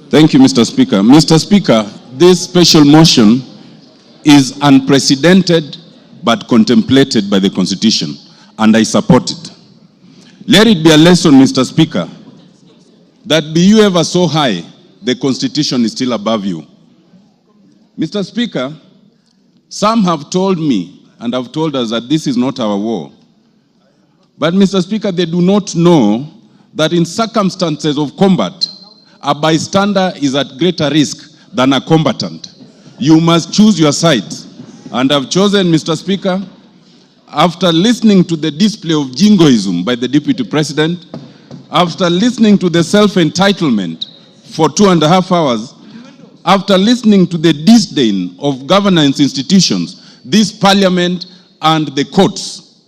Thank you, Mr. Speaker. Mr. Speaker, this special motion is unprecedented but contemplated by the Constitution, and I support it. Let it be a lesson, Mr. Speaker, that be you ever so high, the Constitution is still above you. Mr. Speaker, some have told me and have told us that this is not our war. But, Mr. Speaker, they do not know that in circumstances of combat, a bystander is at greater risk than a combatant. You must choose your sides. And I've chosen, Mr. Speaker, after listening to the display of jingoism by the Deputy President, after listening to the self-entitlement for 2.5 hours, after listening to the disdain of governance institutions, this parliament and the courts,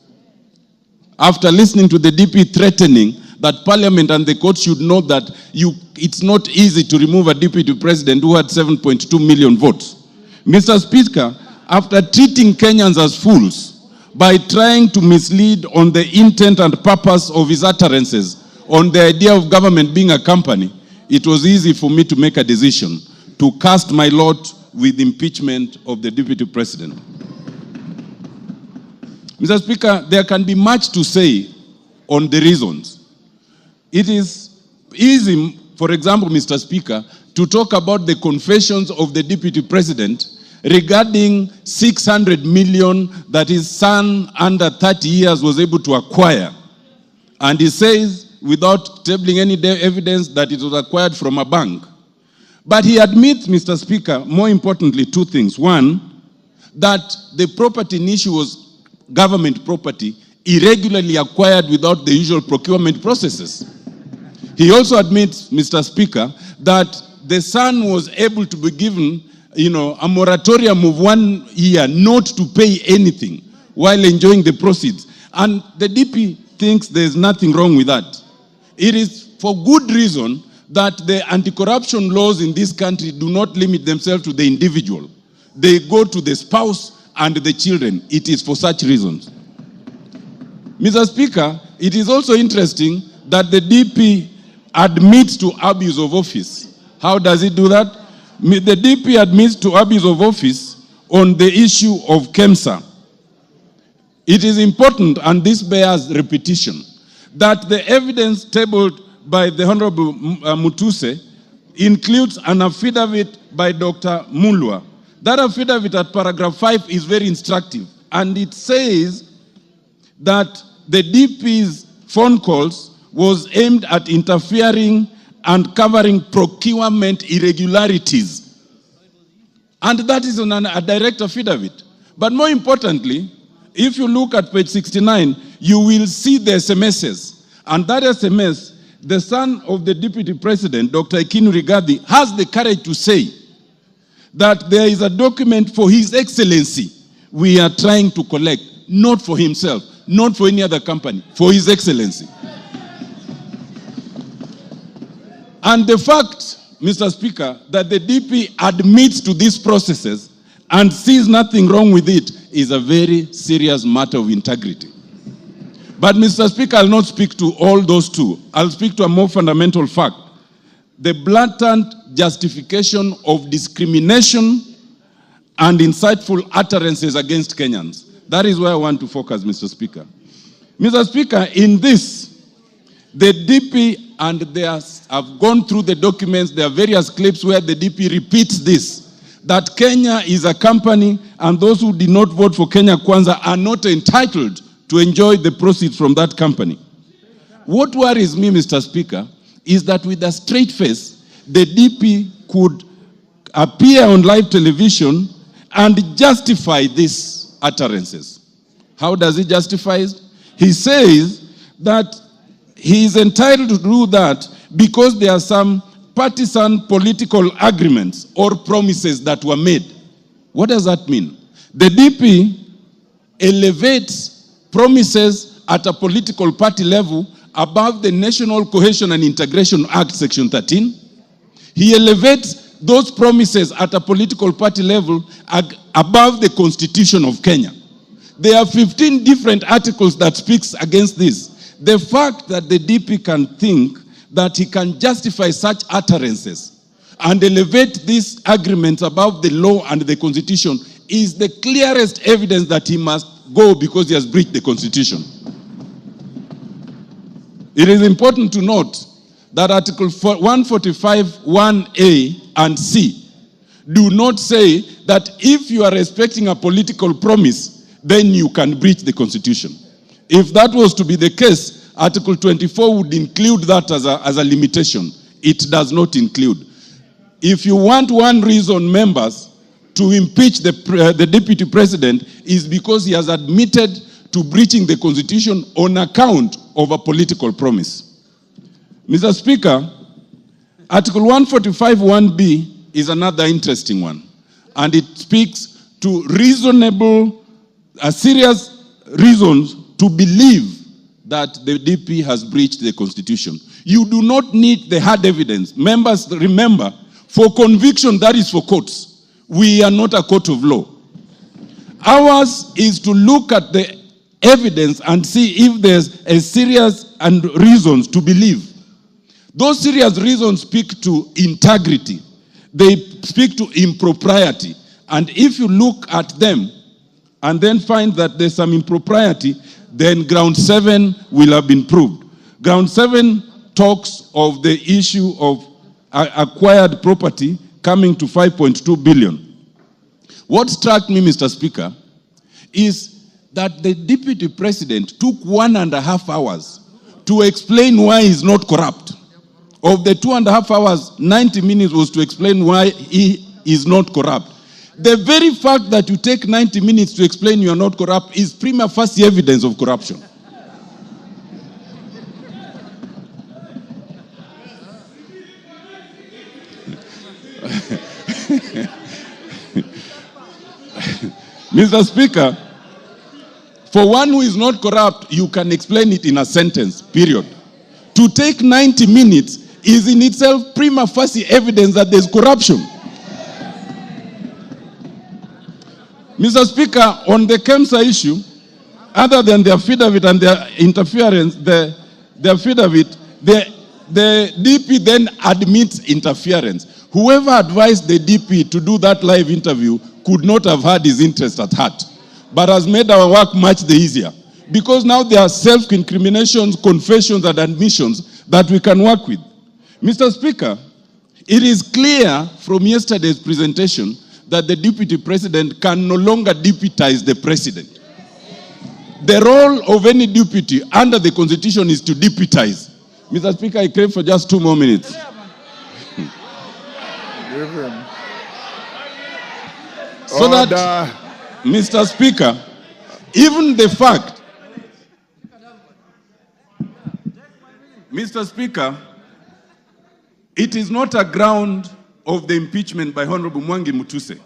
after listening to the DP threatening that parliament and the courts should know that it's not easy to remove a deputy president who had 7.2 million votes. Mr. Speaker, after treating Kenyans as fools by trying to mislead on the intent and purpose of his utterances on the idea of government being a company, it was easy for me to make a decision to cast my lot with impeachment of the deputy president. Mr. Speaker, there can be much to say on the reasons. It is easy, for example, Mr. Speaker, to talk about the confessions of the deputy president regarding 600 million that his son under 30 years was able to acquire. And he says, without tabling any evidence, that it was acquired from a bank. But he admits, Mr. Speaker, more importantly, two things. One, that the property in issue was government property irregularly acquired without the usual procurement processes. He also admits, Mr. Speaker, that the son was able to be given, a moratorium of 1 year not to pay anything while enjoying the proceeds. And the DP thinks there's nothing wrong with that. It is for good reason that the anti-corruption laws in this country do not limit themselves to the individual. They go to the spouse and the children. It is for such reasons. Mr. Speaker, it is also interesting that the DP admits to abuse of office. How does it do that? The DP admits to abuse of office on the issue of KEMSA. It is important, and this bears repetition, that the evidence tabled by the Honorable Mutuse includes an affidavit by Dr. Mulwa. That affidavit at paragraph 5 is very instructive, and it says that the DP's phone calls was aimed at interfering and covering procurement irregularities. And that is on a direct affidavit. But more importantly, if you look at page 69, you will see the SMSs. And that SMS, the son of the deputy president, Dr. Ikinu Rigathi, has the courage to say that there is a document for His Excellency we are trying to collect, not for himself, not for any other company, for His Excellency. And the fact, Mr. Speaker, that the DP admits to these processes and sees nothing wrong with it is a very serious matter of integrity. But, Mr. Speaker, I'll not speak to all those two. I'll speak to a more fundamental fact. The blatant justification of discrimination and insightful utterances against Kenyans. That is where I want to focus, Mr. Speaker. Mr. Speaker, in this, the DP, and they have gone through the documents, there are various clips where the DP repeats this, that Kenya is a company and those who did not vote for Kenya Kwanza are not entitled to enjoy the proceeds from that company. What worries me, Mr. Speaker, is that with a straight face, the DP could appear on live television and justify these utterances. How does he justify it? He says that he is entitled to do that because there are some partisan political agreements or promises that were made. What does that mean? The DP elevates promises at a political party level above the National Cohesion and Integration Act, Section 13. He elevates those promises at a political party level above the Constitution of Kenya. There are 15 different articles that speaks against this. The fact that the DP can think that he can justify such utterances and elevate these agreements above the law and the constitution is the clearest evidence that he must go because he has breached the constitution. It is important to note that Article 145, 1A and C do not say that if you are respecting a political promise, then you can breach the constitution. If that was to be the case, Article 24 would include that as a limitation. It does not include. If you want one reason, members, to impeach the deputy president is because he has admitted to breaching the constitution on account of a political promise. Mr. Speaker, Article 145 1B is another interesting one, and it speaks to serious reasons to believe that the DP has breached the constitution. You do not need the hard evidence. Members, remember, for conviction, that is for courts. We are not a court of law. Ours is to look at the evidence and see if there's a serious and reasons to believe. Those serious reasons speak to integrity. They speak to impropriety. And if you look at them and then find that there's some impropriety, then ground 7 will have been proved. Ground 7 talks of the issue of acquired property coming to 5.2 billion. What struck me, Mr. Speaker, is that the deputy president took 1.5 hours to explain why he's not corrupt. Of the 2.5 hours, 90 minutes was to explain why he is not corrupt. The very fact that you take 90 minutes to explain you are not corrupt is prima facie evidence of corruption. Mr. Speaker, for one who is not corrupt, you can explain it in a sentence, period. To take 90 minutes is in itself prima facie evidence that there's corruption. Mr. Speaker, on the KEMSA issue, other than their affidavit and their interference, the affidavit, the DP then admits interference. Whoever advised the DP to do that live interview could not have had his interest at heart, but has made our work much easier. Because now there are self-incriminations, confessions, and admissions that we can work with. Mr. Speaker, it is clear from yesterday's presentation that the deputy president can no longer deputize the president. The role of any deputy under the constitution is to deputize. Mr. Speaker, I crave for just 2 more minutes. So that, Mr. Speaker, even the fact, Mr. Speaker, it is not a ground of the impeachment by Honorable Mwangi Mutuse.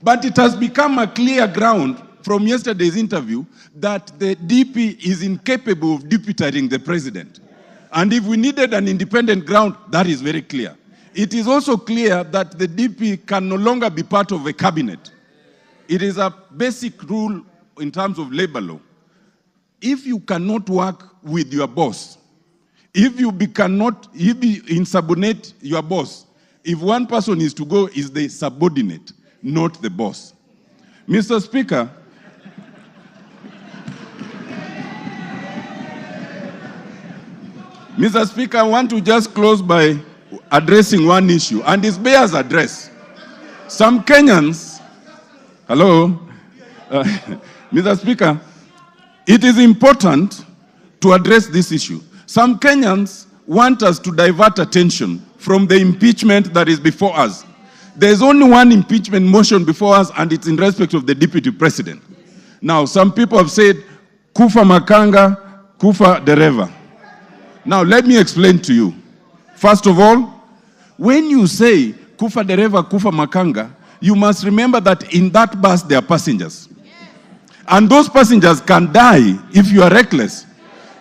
But it has become a clear ground from yesterday's interview that the DP is incapable of deputizing the president. And if we needed an independent ground, that is very clear. It is also clear that the DP can no longer be part of a cabinet. It is a basic rule in terms of labor law. If you cannot work with your boss, if you insubordinate your boss, if one person is to go, is the subordinate, not the boss. Mr. Speaker, Mr. Speaker, I want to just close by addressing one issue, and it bears address. Some Kenyans, hello, Mr. Speaker, it is important to address this issue. Some Kenyans want us to divert attention from the impeachment that is before us. There's only one impeachment motion before us, and it's in respect of the deputy president. Now, some people have said, kufa makanga, kufa dereva. Now, let me explain to you. First of all, when you say kufa dereva, kufa makanga, you must remember that in that bus there are passengers. And those passengers can die if you are reckless.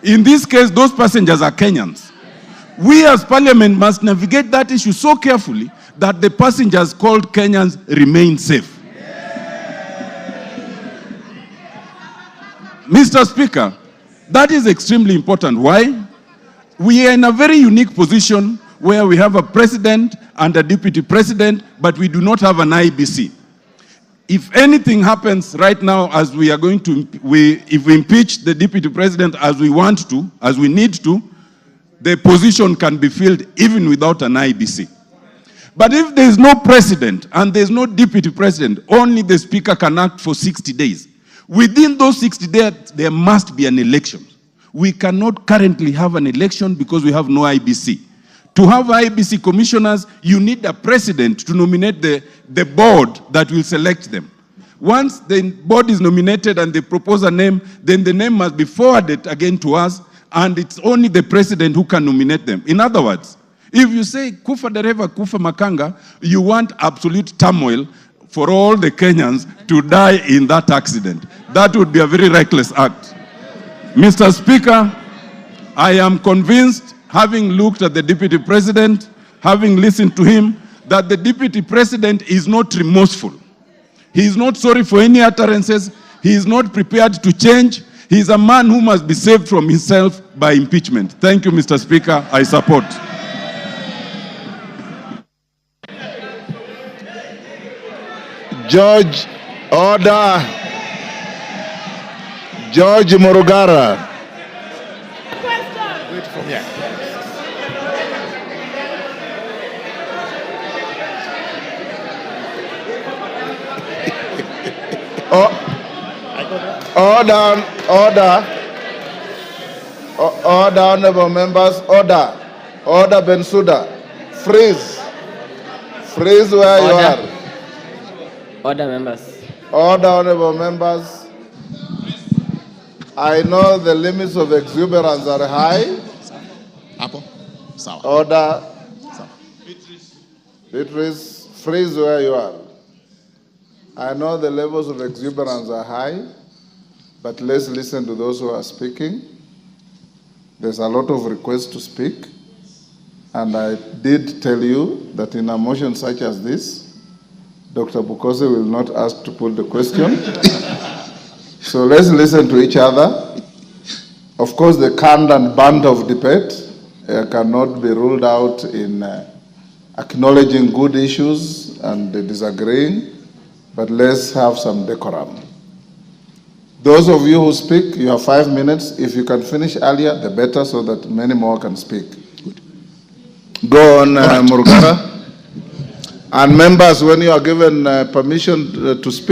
In this case, those passengers are Kenyans. We as parliament must navigate that issue so carefully that the passengers called Kenyans remain safe. Mr. Speaker, that is extremely important. Why? We are in a very unique position where we have a president and a deputy president, but we do not have an IBC. If anything happens right now, as we are going to, if we impeach the deputy president as we want to, as we need to, the position can be filled even without an IBC. But if there is no president and there is no deputy president, only the speaker can act for 60 days. Within those 60 days, there must be an election. We cannot currently have an election because we have no IBC. To have IBC commissioners, you need a president to nominate the board that will select them. Once the board is nominated and they propose a name, then the name must be forwarded again to us, and it's only the president who can nominate them. In other words, if you say kufa dereva kufa makanga, you want absolute turmoil for all the Kenyans to die in that accident. That would be a very reckless act. Mr. Speaker, I am convinced, having looked at the deputy president, having listened to him, that the deputy president is not remorseful. He is not sorry for any utterances. He is not prepared to change. He is a man who must be saved from himself by impeachment. Thank you, Mr. Speaker. I support. George, order. George Morugara. Wait for me. Order, honorable members, order. Order, Bensouda. Freeze. Freeze where you are. Order, members. Order, honorable members. I know the limits of exuberance are high. Order. Beatrice, freeze where you are. I know the levels of exuberance are high, but let's listen to those who are speaking. There's a lot of requests to speak, and I did tell you that in a motion such as this, Dr. Bukose will not ask to put the question. So let's listen to each other. Of course, the canned and band of debate cannot be ruled out in acknowledging good issues and disagreeing, but let's have some decorum. Those of you who speak, you have 5 minutes. If you can finish earlier, the better, so that many more can speak. Good. Go on, Murugara. And members, when you are given permission to speak,